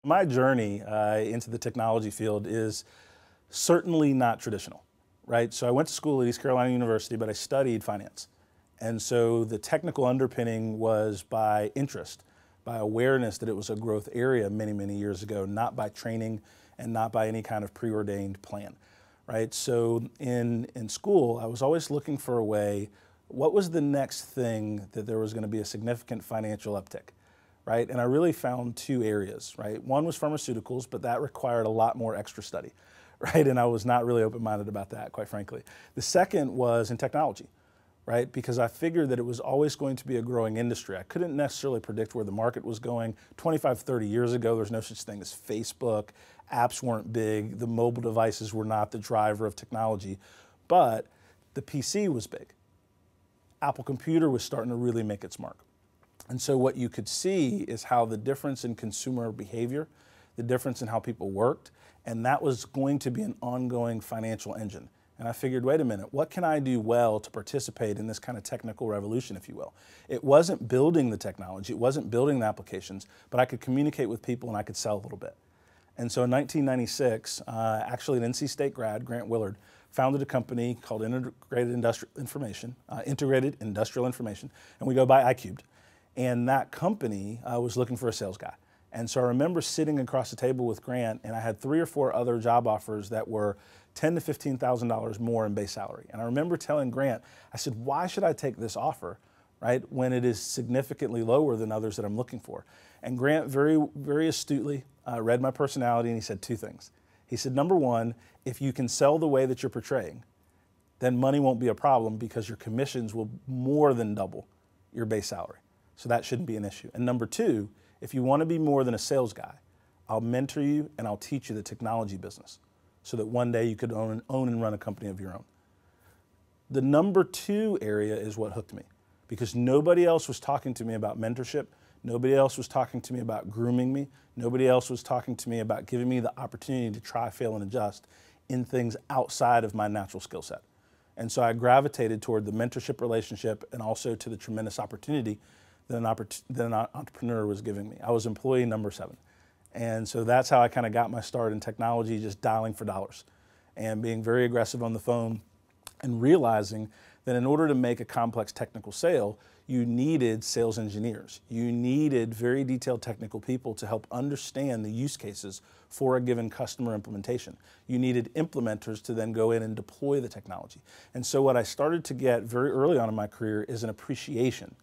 My journey into the technology field is certainly not traditional, right? So I went to school at East Carolina University, but I studied finance. And so the technical underpinning was by interest, by awareness that it was a growth area many, many years ago, not by training and not by any kind of preordained plan, right? So in school, I was always looking for a way, what was the next thing that there was going to be a significant financial uptick? Right? And I really found two areas, right? One was pharmaceuticals, but that required a lot more extra study, right? And I was not really open-minded about that, quite frankly. The second was in technology, right? Because I figured that it was always going to be a growing industry. I couldn't necessarily predict where the market was going. 25, 30 years ago, there's no such thing as Facebook. Apps weren't big. The mobile devices were not the driver of technology, but the PC was big. Apple Computer was starting to really make its mark. And so what you could see is how the difference in consumer behavior, the difference in how people worked, and that was going to be an ongoing financial engine. And I figured, wait a minute, what can I do well to participate in this kind of technical revolution, if you will? It wasn't building the technology, it wasn't building the applications, but I could communicate with people and I could sell a little bit. And so in 1996, actually an NC State grad, Grant Willard, founded a company called Integrated Industrial Information, and we go by iCubed. And that company was looking for a sales guy. And so I remember sitting across the table with Grant, and I had 3 or 4 other job offers that were $10,000 to $15,000 more in base salary. And I remember telling Grant, I said, why should I take this offer, right, when it is significantly lower than others that I'm looking for? And Grant very, very astutely read my personality, and he said 2 things. He said, number one, if you can sell the way that you're portraying, then money won't be a problem because your commissions will more than double your base salary. So that shouldn't be an issue. And number 2, if you want to be more than a sales guy, I'll mentor you and I'll teach you the technology business so that one day you could own and run a company of your own. The number 2 area is what hooked me because nobody else was talking to me about mentorship. Nobody else was talking to me about grooming me. Nobody else was talking to me about giving me the opportunity to try, fail, and adjust in things outside of my natural skill set. And so I gravitated toward the mentorship relationship and also to the tremendous opportunity that an entrepreneur was giving me. I was employee number 7. And so that's how I kind of got my start in technology, just dialing for dollars and being very aggressive on the phone and realizing that in order to make a complex technical sale, you needed sales engineers. You needed very detailed technical people to help understand the use cases for a given customer implementation. You needed implementers to then go in and deploy the technology. And so what I started to get very early on in my career is an appreciation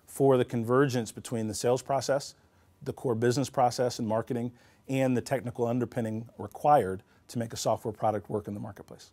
for the convergence between the sales process, the core business process and marketing, and the technical underpinning required to make a software product work in the marketplace.